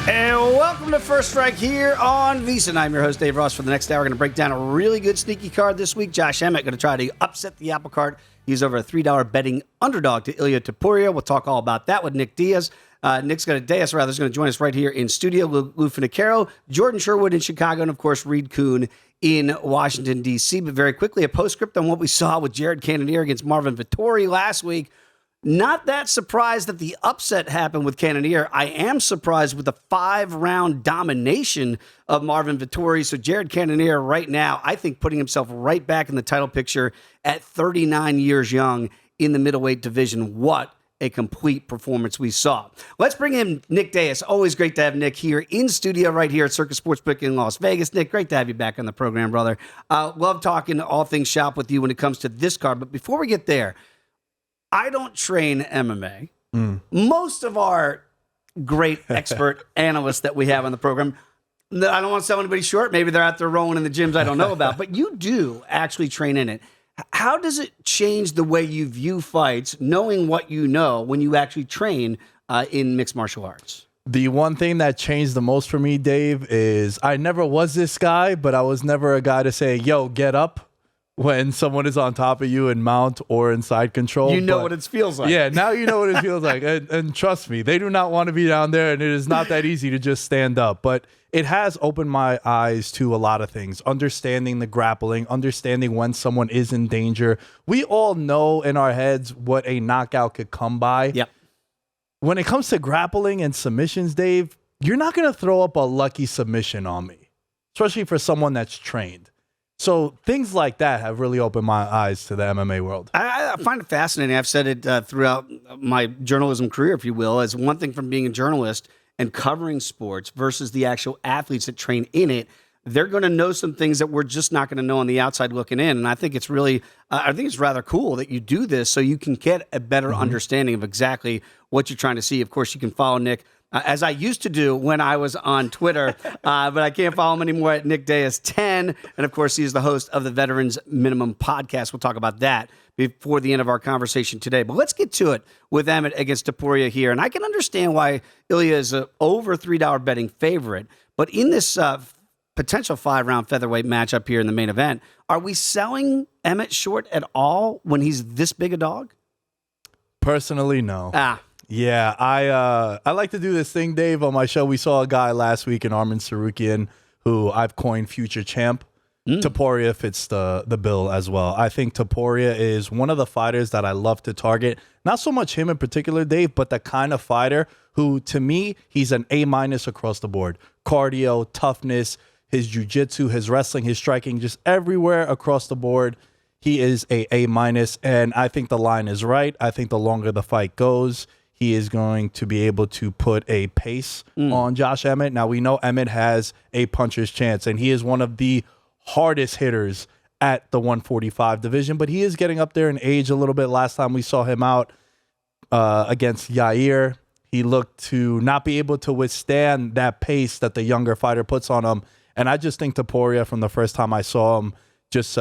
And welcome to First Strike here on VSiN. I'm your host, Dave Ross. For the next hour, we're going to break down a really good sneaky card this week. Josh Emmett going to try to upset the apple cart. He's over a $3 betting underdog to Ilia Topuria. We'll talk all about that with Nick Dais. Nick's going to Dais, rather, is going to join us right here in studio. Lou Finocchiaro, Jordan Sherwood in Chicago, and of course, Reed Kuhn in Washington, D.C. But very quickly, a postscript on what we saw with Jared Cannonier against Marvin Vettori last week. Not that surprised that the upset happened with Cannonier. I am surprised with the 5-round domination of Marvin Vettori. So Jared Cannonier right now, I think, putting himself right back in the title picture at 39 years young in the middleweight division. What a complete performance we saw. Let's bring in Nick Dais. Always great to have Nick here in studio right here at Circus Sportsbook in Las Vegas. Nick, great to have you back on the program, brother. Love talking all things shop with you when it comes to this card. But before we get there, I don't train MMA. Most of our great expert analysts that we have on the program, I don't want to sell anybody short. Maybe they're out there rolling in the gyms I don't know about, but you do actually train in it. How does it change the way you view fights, knowing what you know when you actually train in mixed martial arts? The one thing that changed the most for me, Dave, is I never was this guy, but I was never a guy to say, yo, get up when someone is on top of you in mount or in side control. You know what it feels like. Yeah, now you know what it feels like. And trust me, they do not want to be down there, and it is not that easy to just stand up. But it has opened my eyes to a lot of things, understanding the grappling, understanding when someone is in danger. We all know in our heads what a knockout could come by. Yep. When it comes to grappling and submissions, Dave, you're not going to throw up a lucky submission on me, especially for someone that's trained. So things like that have really opened my eyes to the MMA world. I find it fascinating. I've said it throughout my journalism career, if you will, as one thing from being a journalist and covering sports versus the actual athletes that train in it. They're going to know some things that we're just not going to know on the outside looking in. And I think it's really, I think it's rather cool that you do this so you can get a better understanding of exactly what you're trying to see. Of course, you can follow Nick as I used to do when I was on Twitter, but I can't follow him anymore at Nick Dais 10. And of course, he's the host of the Veterans Minimum podcast. We'll talk about that before the end of our conversation today. But let's get to it with Emmett against Topuria here. And I can understand why Ilia is an over $3 betting favorite. But in this potential 5-round featherweight matchup here in the main event, are we selling Emmett short at all when he's this big a dog? Personally, no. Yeah, I like to do this thing, Dave. On my show, we saw a guy last week in Arman Sarukian, who I've coined future champ. Topuria fits the bill as well. I think Topuria is one of the fighters that I love to target. Not so much him in particular, Dave, but the kind of fighter who, to me, he's an A- across the board. Cardio, toughness, his jiu-jitsu, his wrestling, his striking, just everywhere across the board. He is a A-, and I think the line is right. I think the longer the fight goes, he is going to be able to put a pace on Josh Emmett. Now, we know Emmett has a puncher's chance, and he is one of the hardest hitters at the 145 division, but he is getting up there in age a little bit. Last time we saw him out against Yair, he looked to not be able to withstand that pace that the younger fighter puts on him. And I just think Topuria, from the first time I saw him, just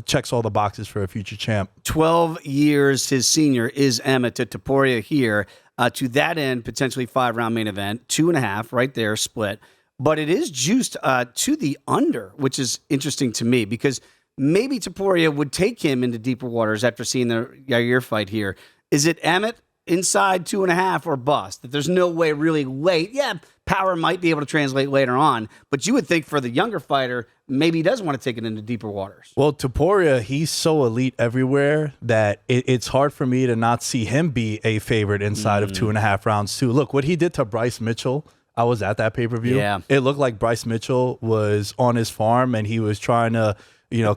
checks all the boxes for a future champ. 12 years his senior is Emmett to Topuria here. To that end, potentially 5-round main event, 2.5 right there, split. But it is juiced to the under, which is interesting to me because maybe Topuria would take him into deeper waters after seeing the Yair fight here. Is it Emmett inside 2.5 or bust? That there's no way really late. Yeah, power might be able to translate later on, but you would think for the younger fighter, maybe he does want to take it into deeper waters. Well, Topuria, he's so elite everywhere that it's hard for me to not see him be a favorite inside of 2.5 rounds too. Look, what he did to Bryce Mitchell, I was at that pay-per-view. Yeah. It looked like Bryce Mitchell was on his farm and he was trying to,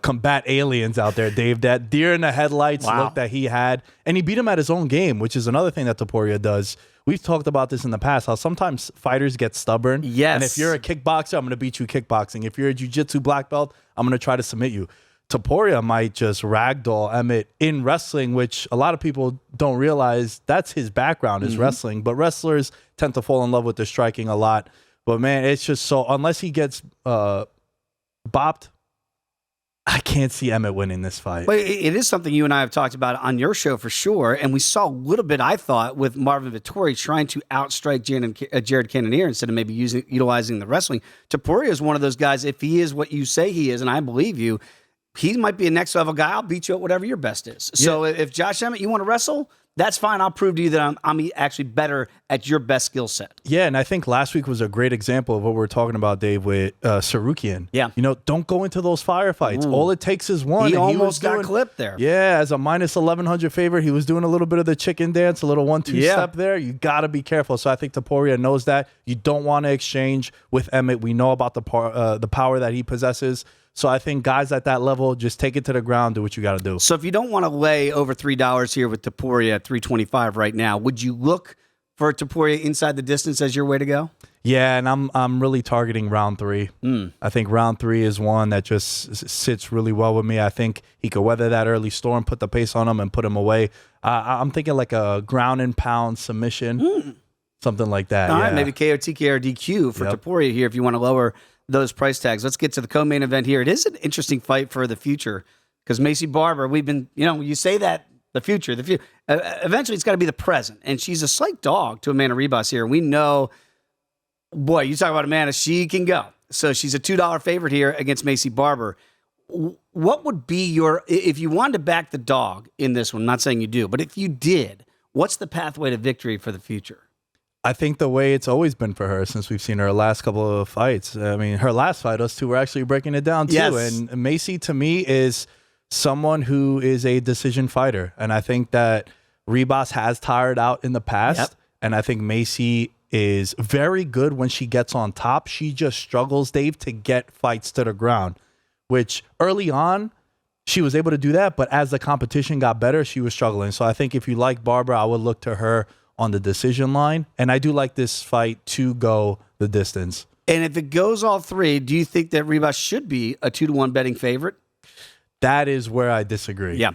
combat aliens out there, Dave. That deer in the headlights look that he had. And he beat him at his own game, which is another thing that Topuria does. We've talked about this in the past, how sometimes fighters get stubborn. Yes. And if you're a kickboxer, I'm going to beat you kickboxing. If you're a jiu-jitsu black belt, I'm going to try to submit you. Topuria might just ragdoll Emmett in wrestling, which a lot of people don't realize that's his background is wrestling. But wrestlers tend to fall in love with the striking a lot. But, man, it's just so – unless he gets bopped, I can't see Emmett winning this fight. But it is something you and I have talked about on your show for sure, and we saw a little bit, I thought, with Marvin Vettori trying to outstrike Jared Cannonier instead of maybe utilizing the wrestling. Topuria is one of those guys, if he is what you say he is, and I believe you, he might be a next-level guy. I'll beat you at whatever your best is. Yeah. So if Josh Emmett, you want to wrestle, that's fine. I'll prove to you that I'm actually better at your best skill set. Yeah, and I think last week was a great example of what we're talking about, Dave, with Tsarukyan. Yeah. Don't go into those firefights. Ooh. All it takes is one. He almost got clipped there. Yeah, as a minus 1,100 favorite, he was doing a little bit of the chicken dance, a little 1-2 step there. You got to be careful. So I think Topuria knows that. You don't want to exchange with Emmett. We know about the power that he possesses. So I think guys at that level, just take it to the ground, do what you got to do. So if you don't want to lay over $3 here with Topuria at $3.25 right now, would you look for Topuria inside the distance as your way to go? Yeah, and I'm really targeting round 3. I think round 3 is one that just sits really well with me. I think he could weather that early storm, put the pace on him, and put him away. I'm thinking like a ground and pound submission, something like that. All right, maybe KO, TKO, or DQ for Topuria here if you want to lower those price tags. Let's get to the co-main event here. It is an interesting fight for the future because Maycee Barber, we've been, you say that the future, eventually it's got to be the present. And she's a slight dog to Amanda Ribas here. We know, boy, you talk about Amanda, she can go. So she's a $2 favorite here against Maycee Barber. What would be if you wanted to back the dog in this one, I'm not saying you do, but if you did, what's the pathway to victory for the future? I think the way it's always been for her since we've seen her last couple of fights. I mean, her last fight, us two were actually breaking it down too. Yes. And Maycee, to me, is someone who is a decision fighter. And I think that Ribas has tired out in the past. Yep. And I think Maycee is very good when she gets on top. She just struggles, Dave, to get fights to the ground, which early on, she was able to do that. But as the competition got better, she was struggling. So I think if you like Barber, I would look to her on the decision line. And I do like this fight to go the distance. And if it goes all 3, do you think that Ribas should be a 2-1 betting favorite? That is where I disagree. Yeah.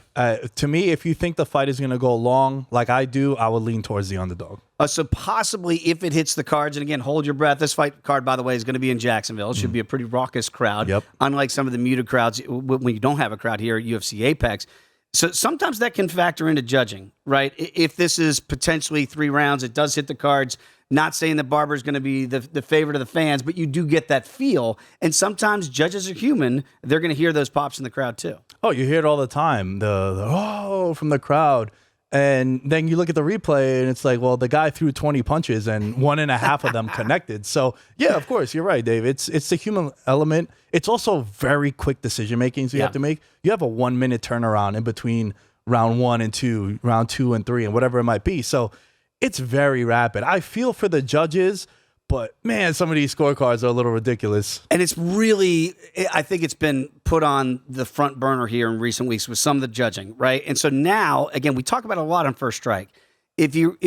To me, if you think the fight is going to go long, like I do, I would lean towards the underdog. So possibly if it hits the cards, and again, hold your breath. This fight card, by the way, is going to be in Jacksonville. It should be a pretty raucous crowd. Yep. Unlike some of the muted crowds when you don't have a crowd here at UFC Apex. So sometimes that can factor into judging, right? If this is potentially 3 rounds, it does hit the cards. Not saying that Barber is going to be the favorite of the fans, but you do get that feel. And sometimes judges are human. They're going to hear those pops in the crowd too. Oh, you hear it all the time. The oh from the crowd. And then you look at the replay and it's like, well, the guy threw 20 punches and 1.5 of them connected. So yeah, of course, you're right, Dave. It's the human element. It's also very quick decision making. So you have to make. You have a 1-minute turnaround in between round 1 and 2, round 2 and 3, and whatever it might be. So it's very rapid. I feel for the judges, but man, some of these scorecards are a little ridiculous. And it's really, I think it's been put on the front burner here in recent weeks with some of the judging, right? And so now, again, we talk about it a lot on First Strike. If you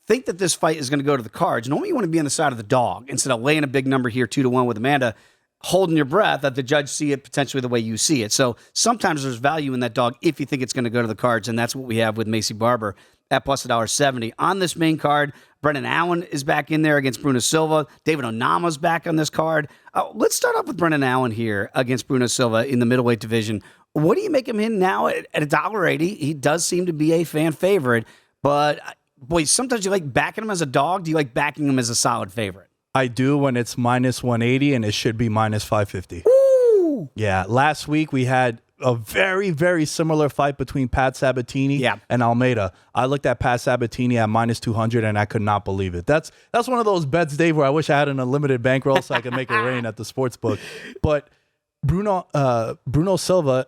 think that this fight is going to go to the cards, normally you want to be on the side of the dog instead of laying a big number here 2-1 with Amanda, holding your breath that the judge see it potentially the way you see it. So sometimes there's value in that dog if you think it's going to go to the cards, and that's what we have with Maycee Barber at plus $1.70. On this main card, Brendan Allen is back in there against Bruno Silva. David Onama's back on this card. Let's start off with Brendan Allen here against Bruno Silva in the middleweight division. What do you make him in now at $1.80? He does seem to be a fan favorite, but boy, sometimes you like backing him as a dog. Do you like backing him as a solid favorite? I do when it's minus 180 and it should be minus 550. Woo! Yeah, last week we had a very, very similar fight between Pat Sabatini and Almeida. I looked at Pat Sabatini at minus 200 and I could not believe it. That's one of those bets, Dave, where I wish I had an unlimited bankroll so I could make it rain at the sports book. But Bruno Silva,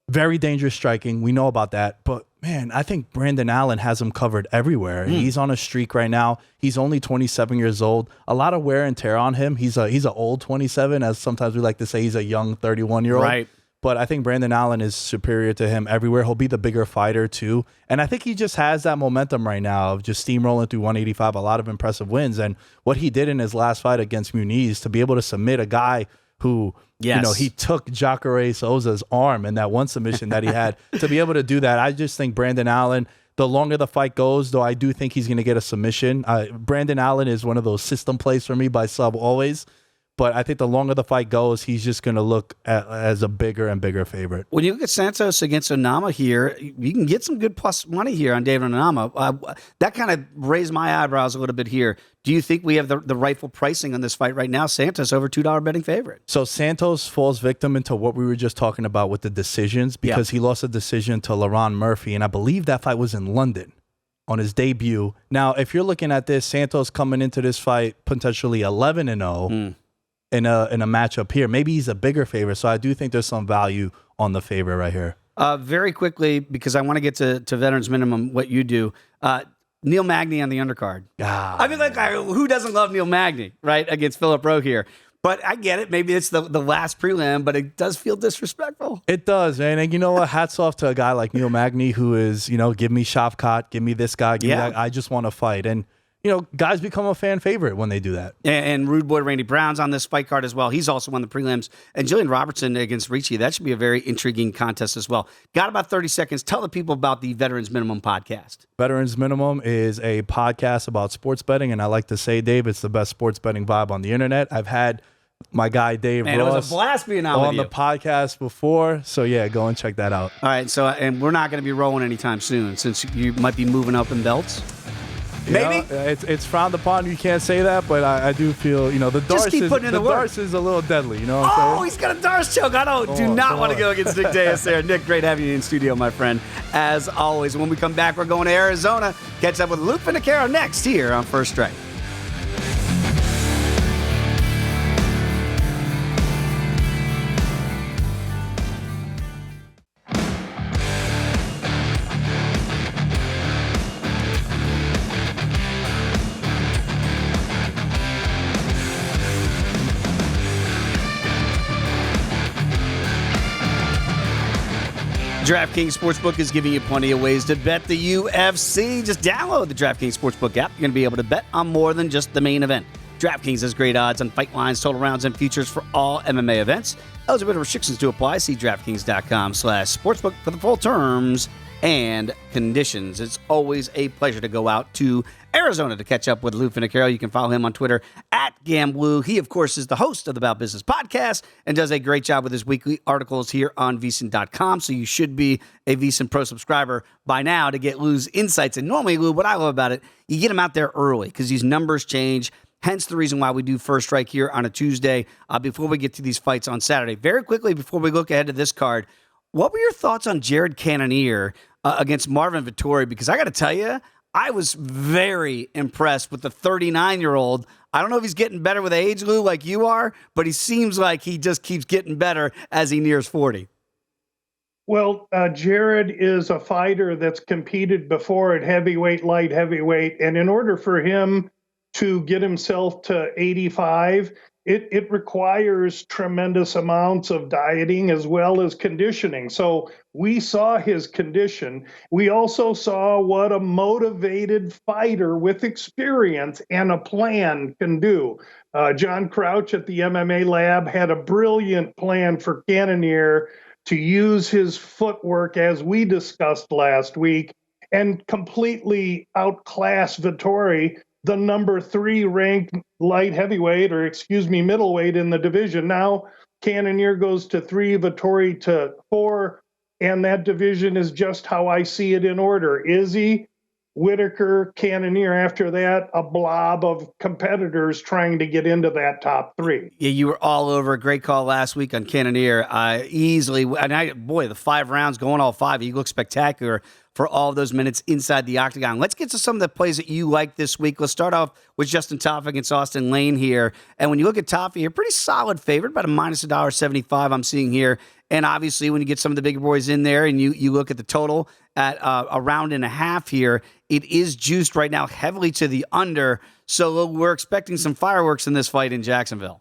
very dangerous striking. We know about that. But man, I think Brendan Allen has him covered everywhere. He's on a streak right now. He's only 27 years old. A lot of wear and tear on him. He's an old 27, as sometimes we like to say he's a young 31-year-old. Right. But I think Brendan Allen is superior to him everywhere. He'll be the bigger fighter too. And I think he just has that momentum right now of just steamrolling through 185, a lot of impressive wins. And what he did in his last fight against Muniz to be able to submit a guy who, he took Jacare Souza's arm in that one submission that he had to be able to do that. I just think Brendan Allen, the longer the fight goes, though I do think he's going to get a submission. Brendan Allen is one of those system plays for me by sub always. But I think the longer the fight goes, he's just going to look as a bigger and bigger favorite. When you look at Santos against Onama here, you can get some good plus money here on David Onama. That kind of raised my eyebrows a little bit here. Do you think we have the rightful pricing on this fight right now? Santos over $2 betting favorite. So Santos falls victim into what we were just talking about with the decisions because he lost a decision to Laron Murphy, and I believe that fight was in London on his debut. Now, if you're looking at this, Santos coming into this fight potentially 11-0. In a matchup here. Maybe he's a bigger favorite, so I do think there's some value on the favorite right here. Very quickly, because I want to get to Veterans Minimum, what you do. Neil Magny on the undercard. I mean, who doesn't love Neil Magny, right, against Philip Rowe here? But I get it. Maybe it's the last prelim, but it does feel disrespectful. It does, man. And you know what? Hats off to a guy like Neil Magny who is, give me Shavkat, give me this guy, give me that. I just want to fight. And guys become a fan favorite when they do that. And Rude Boy Randy Brown's on this fight card as well. He's also won the prelims. And Jillian Robertson against Ricci. That should be a very intriguing contest as well. Got about 30 seconds. Tell the people about the Veterans Minimum podcast. Veterans Minimum is a podcast about sports betting. And I like to say, Dave, it's the best sports betting vibe on the internet. I've had my guy Dave Ross it was a blast being on the podcast before. So, yeah, go and check that out. All right. So, and we're not going to be rolling anytime soon since you might be moving up in belts. Maybe it's frowned upon. You can't say that, but I do feel the Darce is a little deadly. You know what I'm saying? He's got a Darce choke. I do not want to go against Nick Dais there. Nick, great having you in studio, my friend. As always, when we come back, we're going to Arizona. Catch up with Luke Finocchiaro next here on First Strike. DraftKings Sportsbook is giving you plenty of ways to bet the UFC. Just download the DraftKings Sportsbook app. You're going to be able to bet on more than just the main event. DraftKings has great odds on fight lines, total rounds, and futures for all MMA events. Eligibility restrictions to apply. See DraftKings.com/sportsbook for the full terms and conditions. It's always a pleasure to go out to Arizona to catch up with Lou Finocchiaro. You can follow him on Twitter @GamBlue. He, of course, is the host of the About Business podcast and does a great job with his weekly articles here on VSiN.com. So you should be a VSiN Pro subscriber by now to get Lou's insights. And normally, Lou, what I love about it, you get him out there early because these numbers change. Hence the reason why we do First Strike here on a Tuesday before we get to these fights on Saturday. Very quickly, before we look ahead to this card, what were your thoughts on Jared Cannonier against Marvin Vettori? Because I got to tell you, I was very impressed with the 39-year-old. I don't know if he's getting better with age, Lou, like you are, but he seems like he just keeps getting better as he nears 40. Well, Jared is a fighter that's competed before at heavyweight, light heavyweight, and in order for him to get himself to 85, it requires tremendous amounts of dieting as well as conditioning. So we saw his condition. We also saw what a motivated fighter with experience and a plan can do. John Crouch at the MMA Lab had a brilliant plan for Cannonier to use his footwork, as we discussed last week, and completely outclass Vettori, the number 3 ranked middleweight in the division. Now Cannonier goes to 3, Vettori to 4, and that division is just how I see it in order. Izzy, Whitaker, Cannonier. After that, a blob of competitors trying to get into that top 3. Yeah, you were all over. A great call last week on Cannonier. Easily, the 5 rounds going all 5. He looks spectacular for all of those minutes inside the octagon. Let's get to some of the plays that you like this week. Let's start off with Justin Toffee against Austin Lane here. And when you look at Toffee, you're pretty solid favorite, about a minus $1.75 I'm seeing here. And obviously, when you get some of the bigger boys in there and you look at the total at a round and a half here, it is juiced right now heavily to the under. So we're expecting some fireworks in this fight in Jacksonville.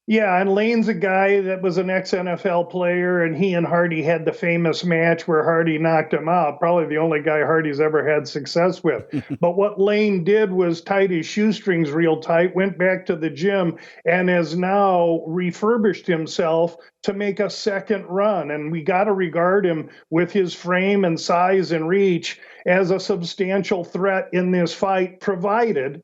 Yeah, and Lane's a guy that was an ex-NFL player, and he and Hardy had the famous match where Hardy knocked him out, probably the only guy Hardy's ever had success with. But what Lane did was tied his shoestrings real tight, went back to the gym, and has now refurbished himself to make a second run. And we got to regard him with his frame and size and reach as a substantial threat in this fight, provided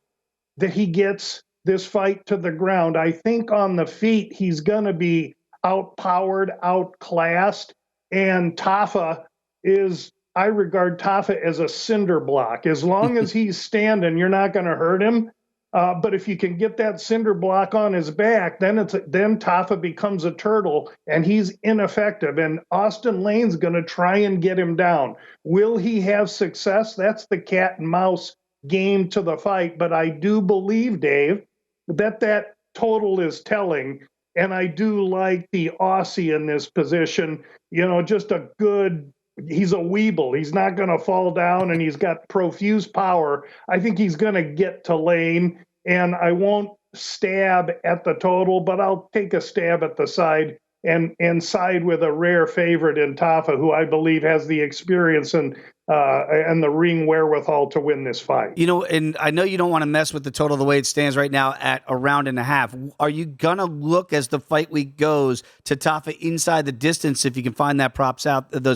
that he gets this fight to the ground. I think on the feet, he's going to be outpowered, outclassed. And I regard Tafa as a cinder block. As long as he's standing, you're not going to hurt him. But if you can get that cinder block on his back, then Tafa becomes a turtle and he's ineffective. And Austin Lane's going to try and get him down. Will he have success? That's the cat and mouse game to the fight. But I do believe, Dave, that total is telling. And I do like the Aussie in this position. Just he's a weeble. He's not going to fall down, and he's got profuse power. I think he's going to get to Lane, and I won't stab at the total, but I'll take a stab at the side and side with a rare favorite in Tafa, who I believe has the experience and the ring wherewithal to win this fight. And I know you don't want to mess with the total the way it stands right now at a round and a half. Are you going to look as the fight week goes to Tafa inside the distance if you can find those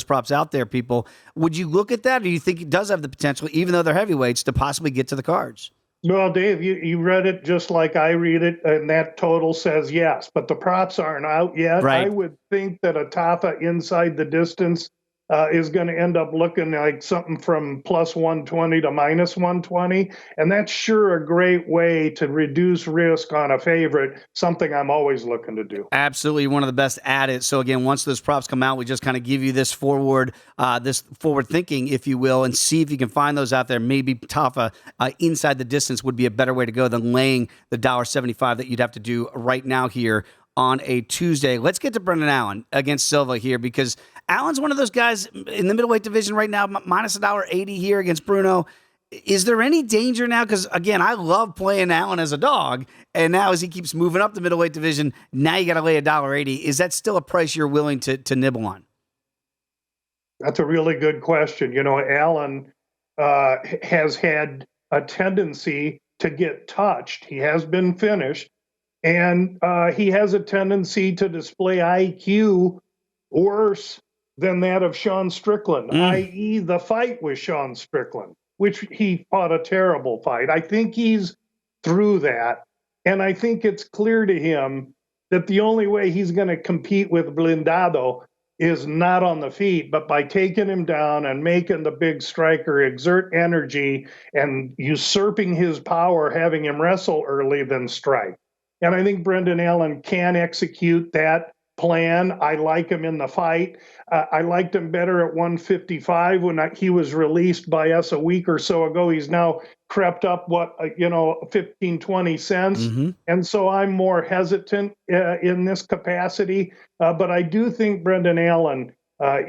props out there, people? Would you look at that, or do you think he does have the potential, even though they're heavyweights, to possibly get to the cards? Well, Dave, you read it just like I read it, and that total says yes, but the props aren't out yet. Right. I would think that a Tafa inside the distance is going to end up looking like something from plus 120 to minus 120. And that's sure a great way to reduce risk on a favorite, something I'm always looking to do. Absolutely. One of the best at it. So again, once those props come out, we just kind of give you this forward thinking, if you will, and see if you can find those out there. Maybe Tafa inside the distance would be a better way to go than laying the $1.75 that you'd have to do right now here on a Tuesday. Let's get to Brendan Allen against Silva here, because Allen's one of those guys in the middleweight division right now, minus $1.80 here against Bruno. Is there any danger now? Because, again, I love playing Allen as a dog, and now as he keeps moving up the middleweight division, now you got to lay $1.80. Is that still a price you're willing to nibble on? That's a really good question. Allen has had a tendency to get touched. He has been finished. And he has a tendency to display IQ worse than that of Sean Strickland, i.e. the fight with Sean Strickland, which he fought a terrible fight. I think he's through that. And I think it's clear to him that the only way he's going to compete with Blindado is not on the feet, but by taking him down and making the big striker exert energy and usurping his power, having him wrestle early, then strike. And I think Brendan Allen can execute that plan. I like him in the fight. I liked him better at 155 when he was released by us a week or so ago. He's now crept up 15, 20 cents. Mm-hmm. And so I'm more hesitant in this capacity. But I do think Brendan Allen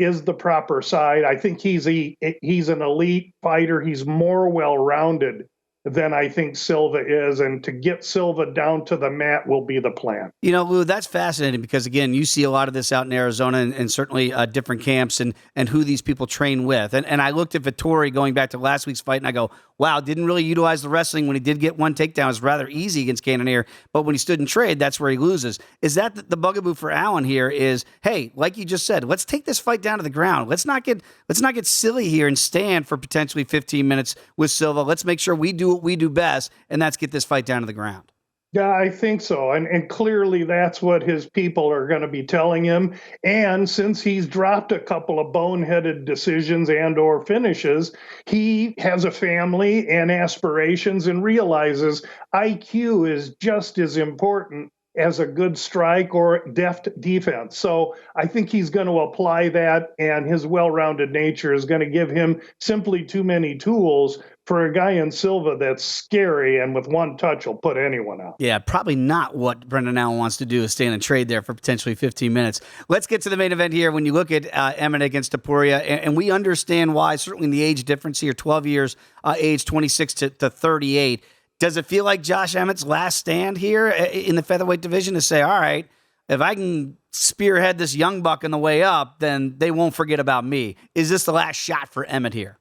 is the proper side. I think he's an elite fighter. He's more well-rounded than I think Silva is, and to get Silva down to the mat will be the plan. Lou, that's fascinating because, again, you see a lot of this out in Arizona and certainly different camps and who these people train with. And I looked at Vettori going back to last week's fight, and I go, wow, didn't really utilize the wrestling when he did get one takedown. It was rather easy against Cannonier, but when he stood in trade, that's where he loses. Is that the bugaboo for Allen here is, hey, like you just said, let's take this fight down to the ground. Let's not get silly here and stand for potentially 15 minutes with Silva. Let's make sure we do what we do best, and that's get this fight down to the ground. Yeah, I think so. And clearly that's what his people are going to be telling him. And since he's dropped a couple of boneheaded decisions and or finishes, he has a family and aspirations and realizes IQ is just as important as a good strike or deft defense. So I think he's going to apply that, and his well-rounded nature is going to give him simply too many tools for a guy in Silva that's scary and with one touch will put anyone out. Yeah, probably not what Brendan Allen wants to do is stand and trade there for potentially 15 minutes. Let's get to the main event here. When you look at Emmett against Topuria, and we understand why, certainly in the age difference here, 12 years, age 26 to 38, does it feel like Josh Emmett's last stand here in the featherweight division to say, all right, if I can spearhead this young buck on the way up, then they won't forget about me? Is this the last shot for Emmett here?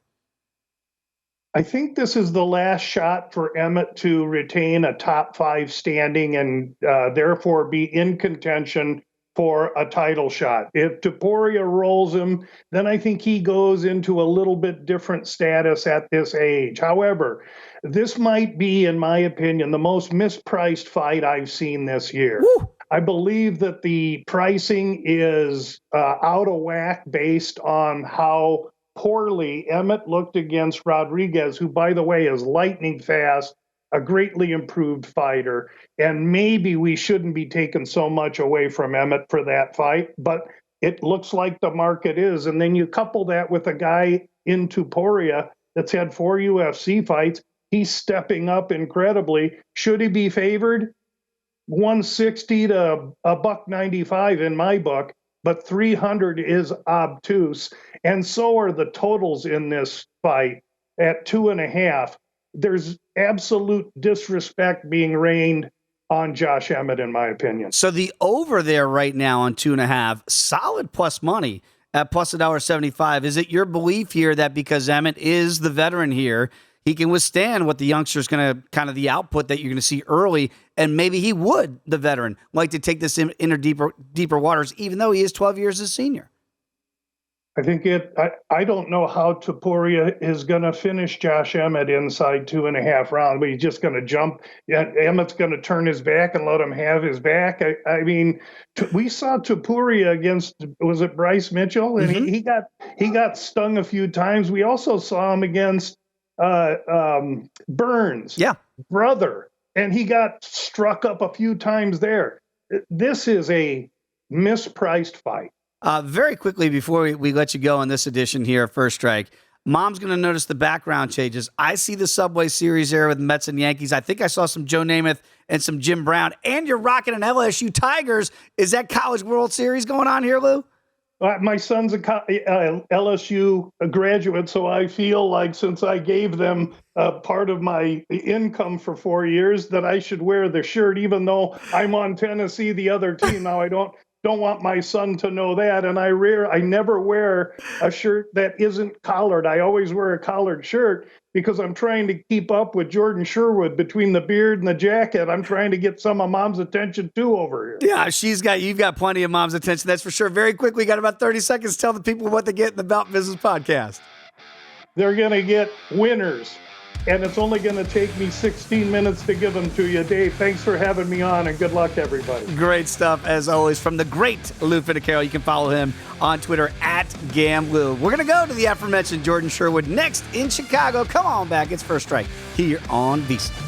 I think this is the last shot for Emmett to retain a top 5 standing and therefore be in contention for a title shot. If Topuria rolls him, then I think he goes into a little bit different status at this age. However, this might be, in my opinion, the most mispriced fight I've seen this year. Woo! I believe that the pricing is out of whack based on how poorly Emmett looked against Rodriguez, who, by the way, is lightning fast, a greatly improved fighter. And maybe we shouldn't be taking so much away from Emmett for that fight, but it looks like the market is. And then you couple that with a guy in Topuria that's had 4 UFC fights. He's stepping up incredibly. Should he be favored? 160 to $195 in my book, but 300 is obtuse. And so are the totals in this fight at 2.5. There's absolute disrespect being rained on Josh Emmett, in my opinion. So the over there right now on 2.5, solid plus money at plus $1.75. Is it your belief here that because Emmett is the veteran here, he can withstand what the youngster's going to kind of the output that you're going to see early, and maybe he would, the veteran, like to take this into deeper waters, even though he is 12 years his senior? I think I don't know how Topuria is going to finish Josh Emmett inside 2.5 rounds, but he's just going to jump. Emmett's going to turn his back and let him have his back. I mean, we saw Topuria against, was it Bryce Mitchell? And he got stung a few times. We also saw him against Burns, brother, and he got struck up a few times there. This is a mispriced fight. Very quickly before we let you go on this edition here at First Strike, Mom's going to notice the background changes. I see the Subway Series there with Mets and Yankees. I think I saw some Joe Namath and some Jim Brown, and you're rocking an LSU Tigers. Is that College World Series going on here, Lou? My son's a LSU graduate, so I feel like since I gave them part of my income for 4 years that I should wear the shirt, even though I'm on Tennessee, the other team. Now, I don't want my son to know that, and I never wear a shirt that isn't collared. I always wear a collared shirt because I'm trying to keep up with Jordan Sherwood between the beard and the jacket. I'm trying to get some of Mom's attention too over here. Yeah, you've got plenty of Mom's attention, that's for sure. Very quickly, got about 30 seconds. Tell the people what they get in the Bout Business podcast. They're going to get winners, and it's only going to take me 16 minutes to give them to you. Dave, thanks for having me on, and good luck to everybody. Great stuff, as always, from the great Lou Finocchiaro. You can follow him on Twitter at GamLou. We're going to go to the aforementioned Jordan Sherwood next in Chicago. Come on back. It's First Strike here on VSiN.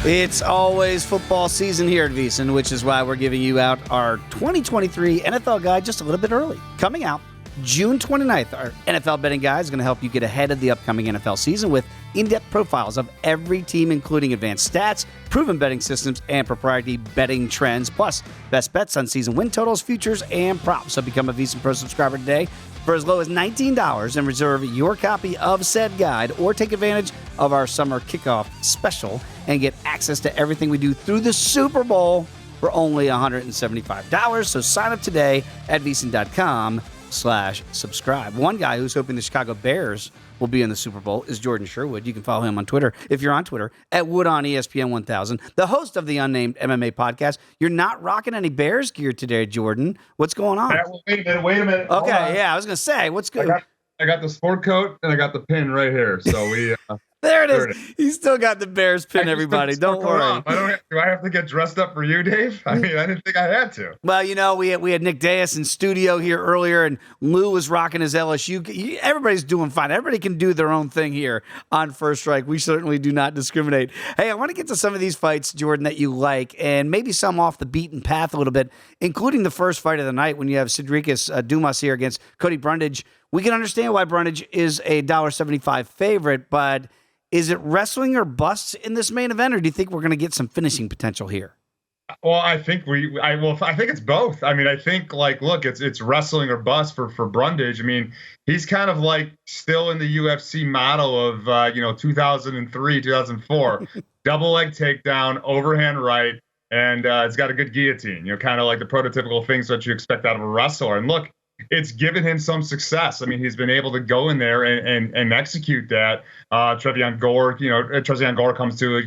It's always football season here at VSiN, which is why we're giving you out our 2023 NFL guide just a little bit early. Coming out June 29th, our NFL betting guide is going to help you get ahead of the upcoming NFL season with in-depth profiles of every team, including advanced stats, proven betting systems, and proprietary betting trends, plus best bets on season win totals, futures, and props. So become a VSiN Pro subscriber today for as low as $19 and reserve your copy of said guide, or take advantage of our summer kickoff special and get access to everything we do through the Super Bowl for only $175. So sign up today at VSiN.com/subscribe. One guy who's hoping the Chicago Bears will be in the Super Bowl is Jordan Sherwood. You can follow him on Twitter if you're on Twitter at Wood on ESPN 1000. The host of the Unnamed MMA podcast. You're not rocking any Bears gear today, Jordan. What's going on? Wait a minute. Okay, yeah, I was gonna say, what's good? I got the sport coat and I got the pin right here. So we. There it is. He's still got the Bears pin, everybody. Don't worry. Do I have to get dressed up for you, Dave? I mean, I didn't think I had to. Well, you know, we had Nick Dais in studio here earlier, and Lou was rocking his LSU. Everybody's doing fine. Everybody can do their own thing here on First Strike. We certainly do not discriminate. Hey, I want to get to some of these fights, Jordan, that you like, and maybe some off the beaten path a little bit, including the first fight of the night when you have Cedricus Dumas here against Cody Brundage. We can understand why Brundage is a $1.75 favorite, but is it wrestling or busts in this main event, or do you think we're going to get some finishing potential here? Well, I think I think it's both. I mean, I think like, look, it's wrestling or bust for Brundage. I mean, he's kind of like still in the UFC model of 2003, 2004, double leg takedown, overhand right, and it's got a good guillotine. Kind of like the prototypical things that you expect out of a wrestler. And look, it's given him some success. I mean, he's been able to go in there and execute that. Trevion Gore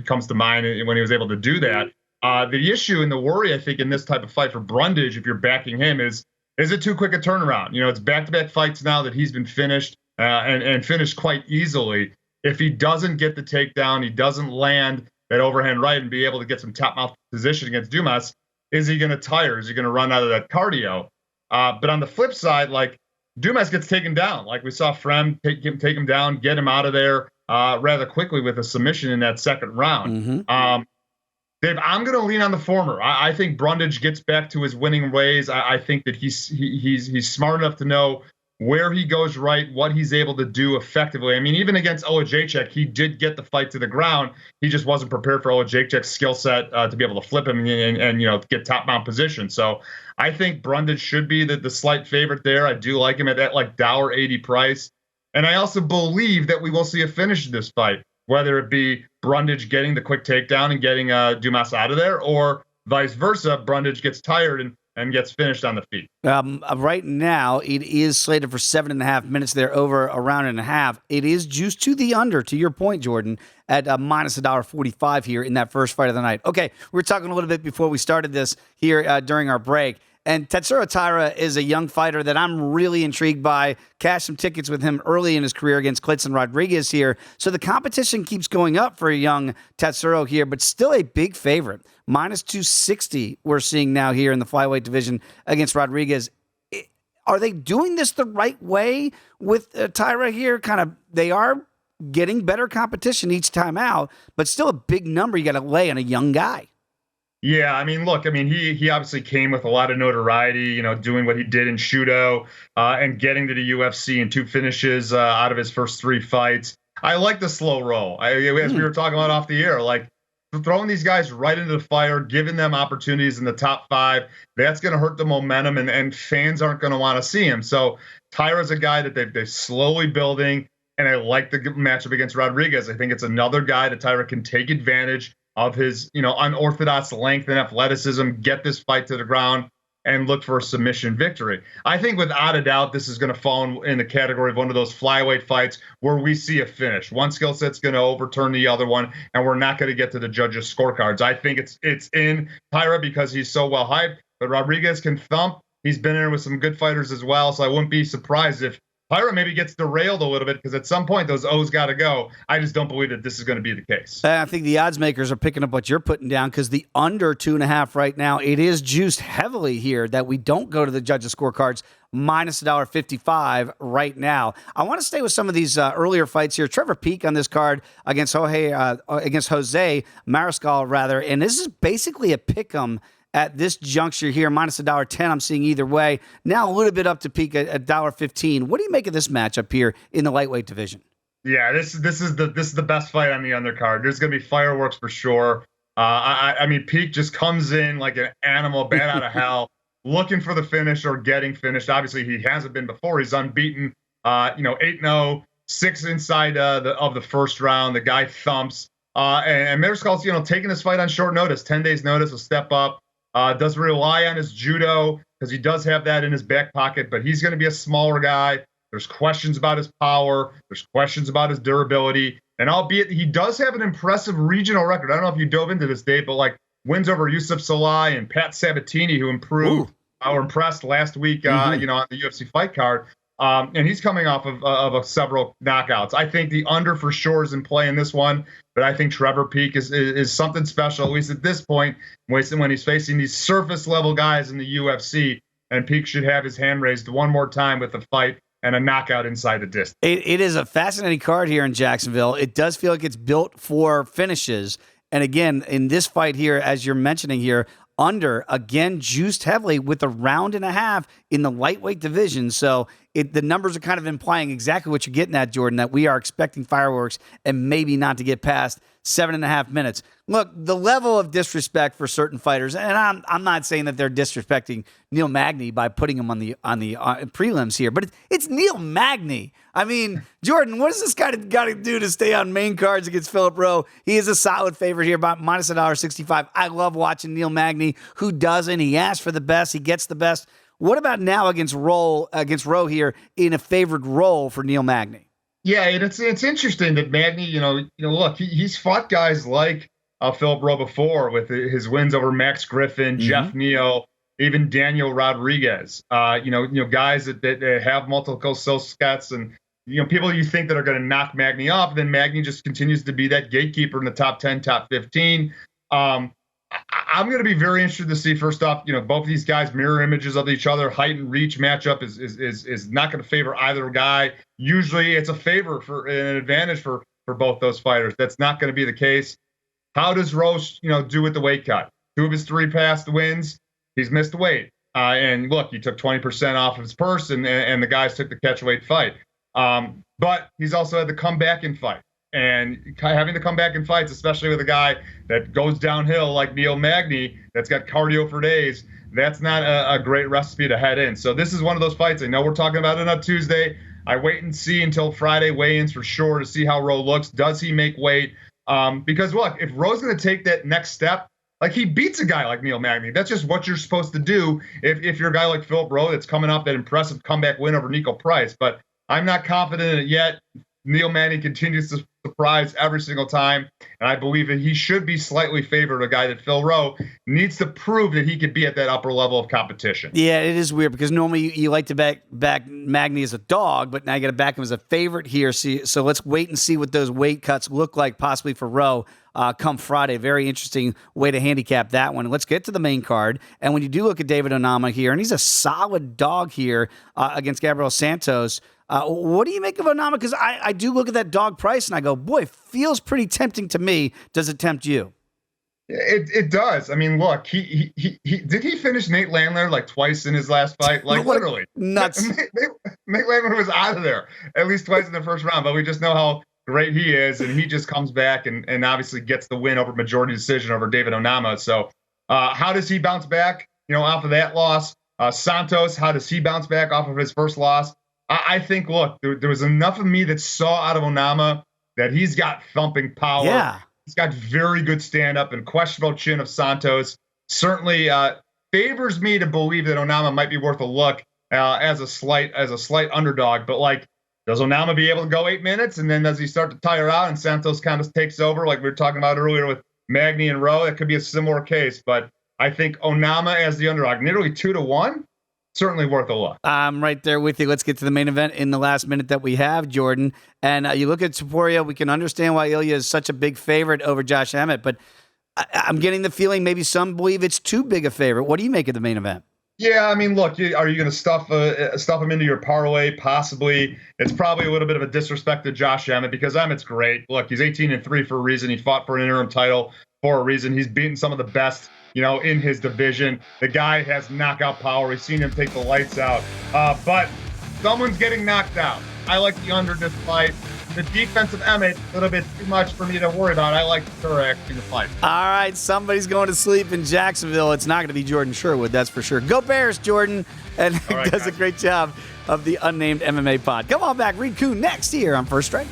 comes to mind when he was able to do that. The issue and the worry, I think, in this type of fight for Brundage, if you're backing him, is it too quick a turnaround? It's back-to-back fights now that he's been finished and finished quite easily. If he doesn't get the takedown, he doesn't land that overhand right and be able to get some top-mouth position against Dumas, is he going to tire? Is he going to run out of that cardio? But on the flip side, like, Dumas gets taken down. Like we saw Frem take him down, get him out of there rather quickly with a submission in that second round. Mm-hmm. Dave, I'm going to lean on the former. I think Brundage gets back to his winning ways. I think that he's smart enough to know where he goes right, what he's able to do effectively. I mean, even against Olajaychik, he did get the fight to the ground. He just wasn't prepared for Olajaychik's skill set to be able to flip him and get top mount position. So I think Brundage should be the slight favorite there. I do like him at that like $1.80 price. And I also believe that we will see a finish in this fight, whether it be Brundage getting the quick takedown and getting Dumas out of there, or vice versa, Brundage gets tired and gets finished on the feet. Right now, it is slated for 7.5 minutes there, over a round and a half. It is juiced to the under, to your point, Jordan, at minus $1.45 here in that first fight of the night. Okay, we were talking a little bit before we started this here during our break. And Tatsuro Taira is a young fighter that I'm really intrigued by. Cashed some tickets with him early in his career against Klidson Rodriguez here. So the competition keeps going up for a young Tatsuro here, but still a big favorite. Minus 260 we're seeing now here in the flyweight division against Rodriguez. Are they doing this the right way with Taira here? They are getting better competition each time out, but still a big number you got to lay on a young guy. Yeah, I mean, look, he obviously came with a lot of notoriety, doing what he did in Shudo and getting to the UFC in 2 finishes out of his first 3 fights. I like the slow roll. As we were talking about off the air, like throwing these guys right into the fire, giving them opportunities in the top 5, that's going to hurt the momentum and fans aren't going to want to see him. So Taira's a guy that they're slowly building, and I like the matchup against Rodriguez. I think it's another guy that Taira can take advantage of his, unorthodox length and athleticism, get this fight to the ground, and look for a submission victory. I think without a doubt, this is going to fall in the category of one of those flyweight fights where we see a finish. One skill set's going to overturn the other one, and we're not going to get to the judges' scorecards. I think it's in Taira because he's so well hyped, but Rodriguez can thump. He's been in with some good fighters as well, so I wouldn't be surprised if Taira maybe gets derailed a little bit because at some point those O's got to go. I just don't believe that this is going to be the case. I think the odds makers are picking up what you're putting down because the under 2.5 right now, it is juiced heavily here that we don't go to the judges' scorecards. Minus $1.55 right now. I want to stay with some of these earlier fights here. Trevor Peek on this card against Jose Mariscal, rather, and this is basically a pick'em at this juncture here, minus $1.10. I'm seeing either way. Now a little bit up to Peek at $1.15. What do you make of this matchup here in the lightweight division? Yeah, this is the best fight on the undercard. There's going to be fireworks for sure. I mean, Peek just comes in like an animal, bat out of hell, looking for the finish or getting finished. Obviously, he hasn't been before. He's unbeaten. 8-0, 6 inside of the first round. The guy thumps. And Mariscal's taking this fight on short notice, 10 days notice, will step up. Doesn't rely on his judo because he does have that in his back pocket, but he's going to be a smaller guy. There's questions about his power. There's questions about his durability. And albeit he does have an impressive regional record. I don't know if you dove into this, Dave, but like wins over Yusuf Salai and Pat Sabatini, who improved or impressed last week, on the UFC fight card. And he's coming off of several knockouts. I think the under for sure is in play in this one, but I think Trevor Peek is something special, at least at this point, when he's facing these surface level guys in the UFC. And Peek should have his hand raised one more time with the fight and a knockout inside the distance. It is a fascinating card here in Jacksonville. It does feel like it's built for finishes. And again, in this fight here, as you're mentioning here, under, again, juiced heavily with a round and a half in the lightweight division. So the numbers are kind of implying exactly what you're getting at, Jordan, that we are expecting fireworks and maybe not to get past 7.5 minutes. Look, the level of disrespect for certain fighters, and I'm not saying that they're disrespecting Neil Magny by putting him on the prelims here, but it's Neil Magny. I mean, Jordan, what does this guy got to do to stay on main cards against Philip Rowe? He is a solid favorite here, about minus $1.65. I love watching Neil Magny. Who doesn't? He asks for the best. He gets the best. What about now against Rowe here in a favored role for Neil Magny? Yeah, and it's interesting that Magny, look, he's fought guys like Philip Rowe before with his wins over Max Griffin, Jeff Neal, even Daniel Rodriguez. Guys that have multiple skill sets, and people you think that are going to knock Magny off. Then Magny just continues to be that gatekeeper in the top 10, top 15. I'm going to be very interested to see, first off, both of these guys mirror images of each other. Height and reach matchup is not going to favor either guy. Usually it's a favor for an advantage for both those fighters. That's not going to be the case. How does Roche, do with the weight cut? 2 of his 3 past wins, he's missed weight. And look, he took 20% off of his purse, and the guys took the catchweight fight. But he's also had to come back and fight. And having to come back in fights, especially with a guy that goes downhill like Neil Magny, that's got cardio for days, that's not a great recipe to head in. So this is one of those fights. I know we're talking about it on Tuesday. I wait and see until Friday weigh-ins for sure to see how Rowe looks. Does he make weight? Because look, if Rowe's going to take that next step, like he beats a guy like Neil Magny, that's just what you're supposed to do if you're a guy like Philip Rowe that's coming off that impressive comeback win over Nico Price. But I'm not confident in it yet. Neil Magny continues to surprise every single time, and I believe that he should be slightly favored, a guy that Phil Rowe needs to prove that he could be at that upper level of competition. Yeah, it is weird because normally you like to back Magny as a dog, but now you got to back him as a favorite here. So let's wait and see what those weight cuts look like possibly for Rowe come Friday. Very interesting way to handicap that one. Let's get to the main card. And when you do look at David Onama here, and he's a solid dog here against Gabriel Santos, what do you make of Onama? Because I do look at that dog price and I go, boy, feels pretty tempting to me. Does it tempt you? It does. I mean, look, he did he finish Nate Landler like twice in his last fight? Like literally nuts. Nate Landler was out of there at least twice in the first round, but we just know how great he is, and he just comes back and obviously gets the win over majority decision over David Onama. So how does he bounce back? Off of that loss. Santos, how does he bounce back off of his first loss? I think, look, there was enough of me that saw out of Onama that he's got thumping power. Yeah. He's got very good stand-up, and questionable chin of Santos certainly favors me to believe that Onama might be worth a look as a slight underdog. But, like, does Onama be able to go 8 minutes, and then does he start to tire out and Santos kind of takes over like we were talking about earlier with Magny and Rowe? It could be a similar case, but I think Onama as the underdog, nearly 2-1, certainly worth a look. I'm right there with you. Let's get to the main event in the last minute that we have, Jordan. And you look at Topuria, we can understand why Ilia is such a big favorite over Josh Emmett, but I'm getting the feeling maybe some believe it's too big a favorite. What do you make of the main event? Yeah, I mean, look, are you going to stuff him into your parlay? Possibly. It's probably a little bit of a disrespect to Josh Emmett because Emmett's great. Look, he's 18-3 for a reason. He fought for an interim title for a reason. He's beaten some of the best, in his division. The guy has knockout power. We've seen him take the lights out. But someone's getting knocked out. I like the under this fight. The defense of Emmett, a little bit too much for me to worry about. I like the Turak in the fight. All right, somebody's going to sleep in Jacksonville. It's not going to be Jordan Sherwood, that's for sure. Go Bears, Jordan. And he does a great job of the unnamed MMA pod. Come on back. Reed Kuhn next here on First Strike.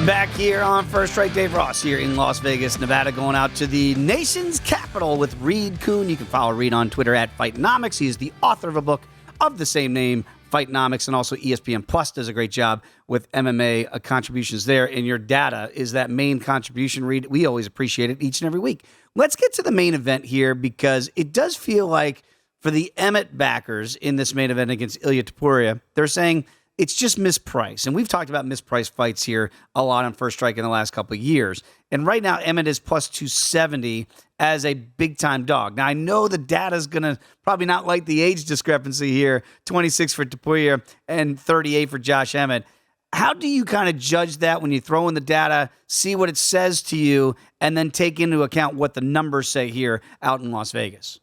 Back here on First Strike, Dave Ross here in Las Vegas, Nevada, going out to the nation's capital with Reed Kuhn. You can follow Reed on Twitter at Fightnomics. He is the author of a book of the same name, Fightnomics, and also ESPN Plus does a great job with MMA contributions there. And your data is that main contribution, Reed. We always appreciate it each and every week. Let's get to the main event here because it does feel like For the Emmett backers in this main event against Ilia Topuria, they're saying it's just mispriced. And we've talked about mispriced fights here a lot on First Strike in the last couple of years. And right now, Emmett is plus 270 as a big-time dog. Now, I know the data is going to probably not like the age discrepancy here, 26 for Topuria and 38 for Josh Emmett. How do you kind of judge that when you throw in the data, see what it says to you, and then take into account what the numbers say here out in Las Vegas?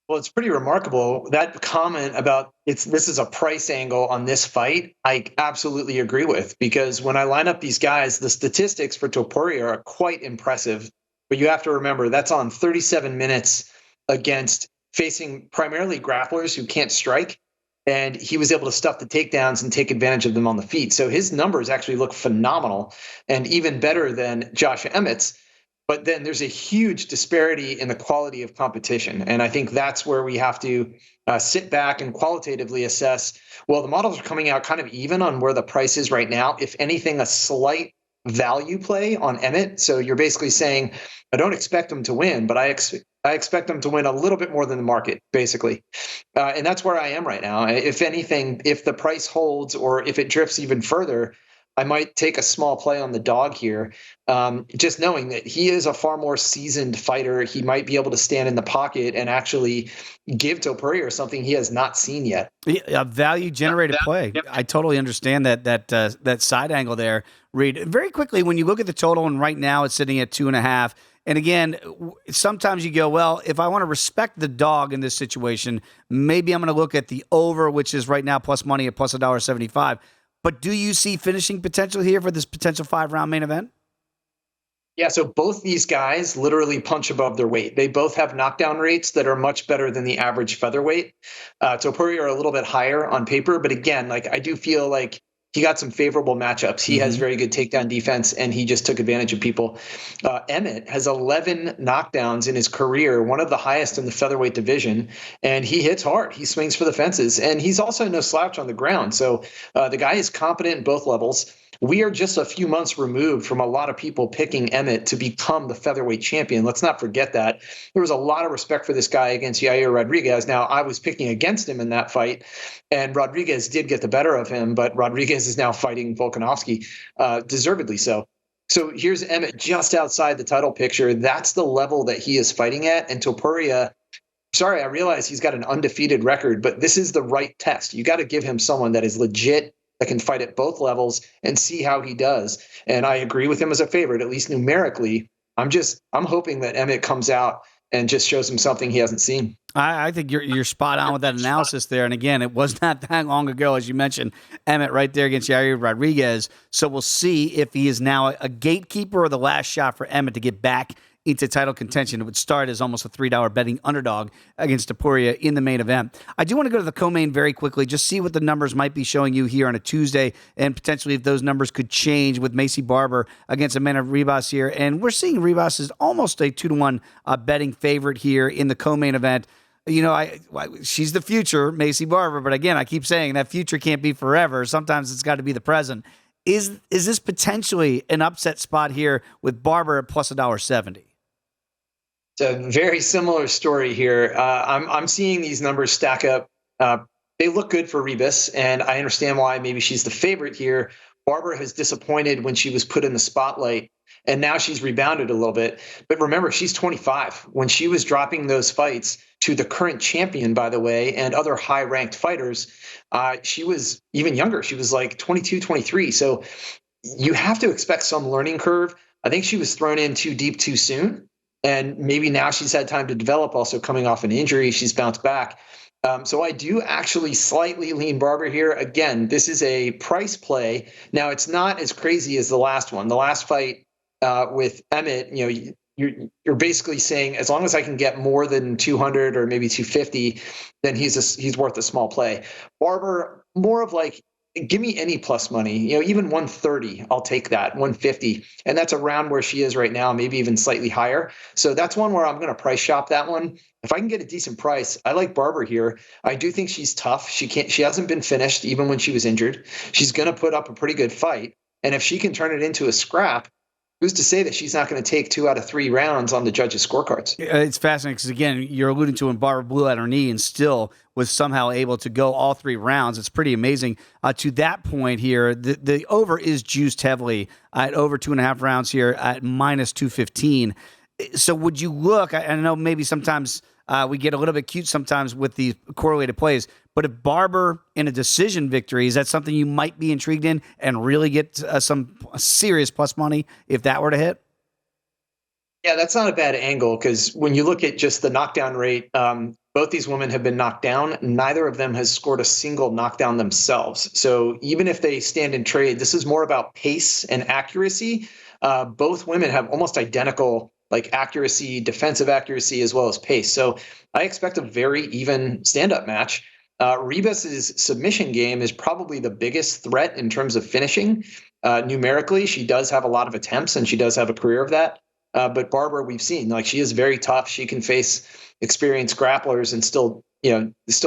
Well, it's pretty remarkable. That comment about this is a price angle on this fight, I absolutely agree with, because when I line up these guys, the statistics for Topuria are quite impressive. But you have to remember that's on 37 minutes against facing primarily grapplers who can't strike. And he was able to stuff the takedowns and take advantage of them on the feet. So his numbers actually look phenomenal and even better than Josh Emmett's. But then there's a huge disparity in the quality of competition. And I think that's where we have to sit back and qualitatively assess, well, the models are coming out kind of even on where the price is right now. If anything, a slight value play on Emmett. So you're basically saying, I don't expect him to win, but I expect him to win a little bit more than the market, basically. And that's where I am right now. If anything, if the price holds or if it drifts even further, I might take a small play on the dog here, just knowing that he is a far more seasoned fighter. He might be able to stand in the pocket and actually give Topuria something he has not seen yet. A value-generated play. Yep. I totally understand that side angle there, Reed. Very quickly, when you look at the total, and right now it's sitting at 2.5, and again, sometimes you go, well, if I want to respect the dog in this situation, maybe I'm going to look at the over, which is right now plus money at plus $1.75. But do you see finishing potential here for this potential 5-round main event? Yeah, so both these guys literally punch above their weight. They both have knockdown rates that are much better than the average featherweight. Topuria are a little bit higher on paper, but again, I do feel like he got some favorable matchups. He has very good takedown defense, and he just took advantage of people. Emmett has 11 knockdowns in his career, one of the highest in the featherweight division, and he hits hard. He swings for the fences, and he's also no slouch on the ground. So the guy is competent in both levels. We are just a few months removed from a lot of people picking Emmett to become the featherweight champion. Let's not forget that. There was a lot of respect for this guy against Yair Rodriguez. Now, I was picking against him in that fight, and Rodriguez did get the better of him, but Rodriguez is now fighting Volkanovski, deservedly so. So here's Emmett just outside the title picture. That's the level that he is fighting at. And Topuria, sorry, I realize he's got an undefeated record, but this is the right test. You got to give him someone that is legit, that can fight at both levels and see how he does. And I agree with him as a favorite, at least numerically. I'm hoping that Emmett comes out and just shows him something he hasn't seen. I think you're spot on with that analysis there. And again, it was not that long ago, as you mentioned, Emmett right there against Yair Rodriguez. So we'll see if he is now a gatekeeper or the last shot for Emmett to get back into title contention. It would start as almost a $3 betting underdog against Topuria in the main event. I do want to go to the co-main very quickly, just see what the numbers might be showing you here on a Tuesday, and potentially if those numbers could change with Maycee Barber against Amanda Ribas here. And we're seeing Ribas is almost a 2-1 betting favorite here in the co-main event. You know, she's the future, Maycee Barber, but again, I keep saying that future can't be forever. Sometimes it's got to be the present. Is this potentially an upset spot here with Barber at plus $1.70? It's a very similar story here. I'm seeing these numbers stack up. They look good for Ribas, and I understand why maybe she's the favorite here. Barber has disappointed when she was put in the spotlight, and now she's rebounded a little bit. But remember, she's 25. When she was dropping those fights to the current champion, by the way, and other high-ranked fighters, she was even younger. She was like 22, 23. So you have to expect some learning curve. I think she was thrown in too deep too soon. And maybe now she's had time to develop, also coming off an injury. She's bounced back. So I do actually slightly lean Barber here. Again, this is a price play. Now, it's not as crazy as the last one. The last fight with Emmett, you're basically saying, as long as I can get more than 200 or maybe 250, then he's worth a small play. Barber, more of like, give me any plus money, even 130, I'll take that, 150. And that's around where she is right now, maybe even slightly higher. So that's one where I'm going to price shop that one. If I can get a decent price, I like Barber here. I do think she's tough. She hasn't been finished even when she was injured. She's going to put up a pretty good fight. And if she can turn it into a scrap, who's to say that she's not going to take 2 out of 3 rounds on the judges' scorecards? It's fascinating because, again, you're alluding to when Barber blew out her knee and still was somehow able to go all 3 rounds. It's pretty amazing. To that point here, the over is juiced heavily at over 2.5 rounds here at minus 215. So would you look, I know maybe sometimes we get a little bit cute sometimes with the correlated plays, but if Barber in a decision victory, is that something you might be intrigued in and really get some serious plus money if that were to hit? Yeah, that's not a bad angle because when you look at just the knockdown rate, both these women have been knocked down. Neither of them has scored a single knockdown themselves. So even if they stand in trade, this is more about pace and accuracy. Both women have almost identical accuracy, defensive accuracy, as well as pace. So I expect a very even stand-up match. Ribas's submission game is probably the biggest threat in terms of finishing. Numerically, she does have a lot of attempts, and she does have a career of that. But Barber, we've seen, she is very tough. She can face experienced grapplers and still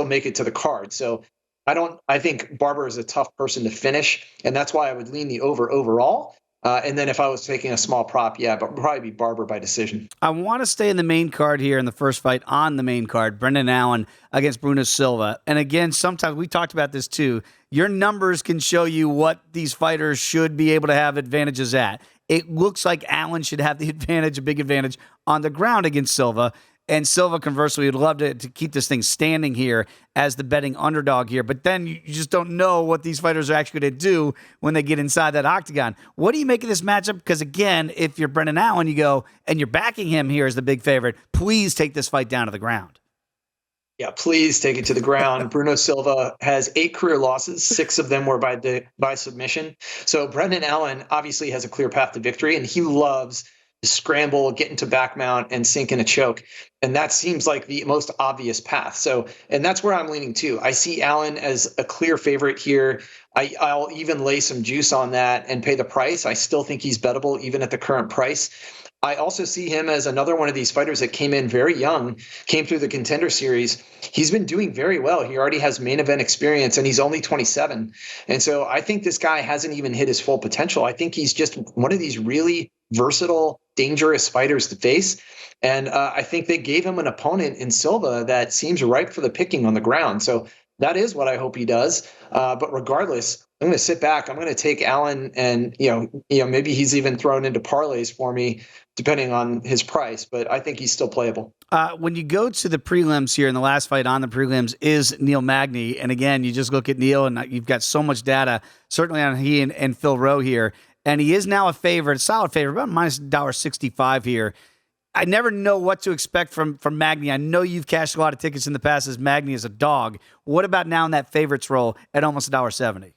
make it to the card. So I think Barber is a tough person to finish, and that's why I would lean the over overall. And then if I was taking a small prop, but probably be Barber by decision. I want to stay in the main card here in the first fight on the main card, Brendan Allen against Bruno Silva. And again, sometimes we talked about this too. Your numbers can show you what these fighters should be able to have advantages at. It looks like Allen should have the advantage, a big advantage on the ground against Silva. And Silva, conversely, would love to keep this thing standing here as the betting underdog here. But then you just don't know what these fighters are actually going to do when they get inside that octagon. What do you make of this matchup? Because, again, if you're Brendan Allen, you go and you're backing him here as the big favorite, please take this fight down to the ground. Yeah, please take it to the ground. Bruno Silva has 8 career losses. 6 of them were by submission. So Brendan Allen obviously has a clear path to victory, and he loves to scramble, get into back mount, and sink in a choke. And that seems like the most obvious path. So, and that's where I'm leaning too. I see Allen as a clear favorite here. I'll even lay some juice on that and pay the price. I still think he's bettable even at the current price. I also see him as another one of these fighters that came in very young, came through the Contender Series. He's been doing very well. He already has main event experience, and he's only 27. And so I think this guy hasn't even hit his full potential. I think he's just one of these really versatile, dangerous fighters to face. And I think they gave him an opponent in Silva that seems ripe for the picking on the ground. So that is what I hope he does. But regardless, I'm going to sit back. I'm going to take Allen, and maybe he's even thrown into parlays for me, depending on his price. But I think he's still playable. When you go to the prelims here, in the last fight on the prelims is Neil Magny, and again, you just look at Neil, and you've got so much data, certainly on he and Phil Rowe here, and he is now a favorite, a solid favorite, about minus $1.65 here. I never know what to expect from Magny. I know you've cashed a lot of tickets in the past as Magny as a dog. What about now in that favorites role at almost $1.70?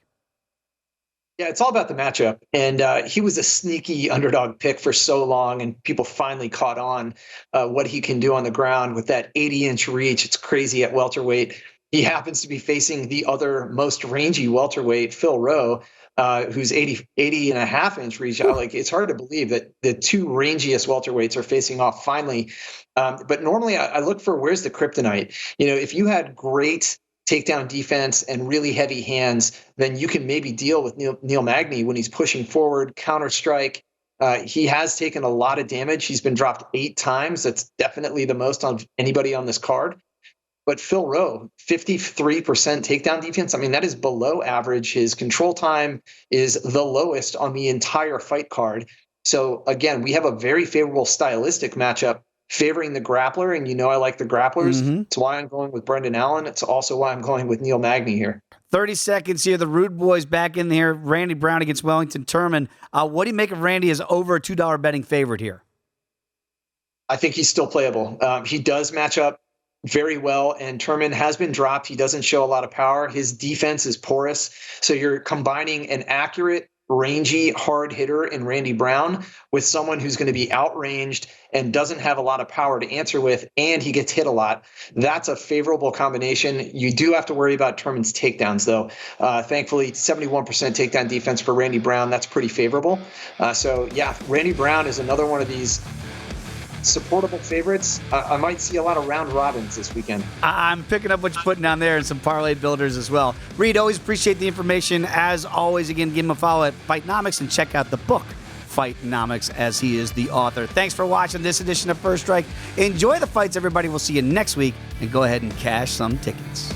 Yeah, it's all about the matchup. And he was a sneaky underdog pick for so long, and people finally caught on what he can do on the ground with that 80-inch reach. It's crazy at welterweight. He happens to be facing the other most rangy welterweight, Phil Rowe, who's 80 and a half inch reach. It's hard to believe that the 2 rangiest welterweights are facing off finally. But normally I look for where's the kryptonite. If you had great takedown defense and really heavy hands, then you can maybe deal with Neil Magny when he's pushing forward, counter strike. He has taken a lot of damage. He's been dropped 8 times. That's definitely the most on anybody on this card. But Phil Rowe, 53% takedown defense. I mean, that is below average. His control time is the lowest on the entire fight card. So again, we have a very favorable stylistic matchup favoring the grappler. And I like the grapplers. Mm-hmm. It's why I'm going with Brendan Allen. It's also why I'm going with Neil Magny here. 30 seconds here. The Rude Boys back in here. Randy Brown against Wellington Turman. What do you make of Randy as over a $2 betting favorite here? I think he's still playable. He does match up very well, and Turman has been dropped. He doesn't show a lot of power. His defense is porous. So you're combining an accurate, rangy, hard hitter in Randy Brown with someone who's going to be outranged and doesn't have a lot of power to answer with, and he gets hit a lot. That's a favorable combination. You do have to worry about Turman's takedowns, though. Thankfully, 71% takedown defense for Randy Brown. That's pretty favorable. Randy Brown is another one of these supportable favorites. I might see a lot of round robins this weekend. I'm picking up what you're putting down there and some parlay builders as well. Reed, always appreciate the information. As always, again, give him a follow at Fightnomics and check out the book, Fightnomics, as he is the author. Thanks for watching this edition of First Strike. Enjoy the fights, everybody. We'll see you next week, and go ahead and cash some tickets.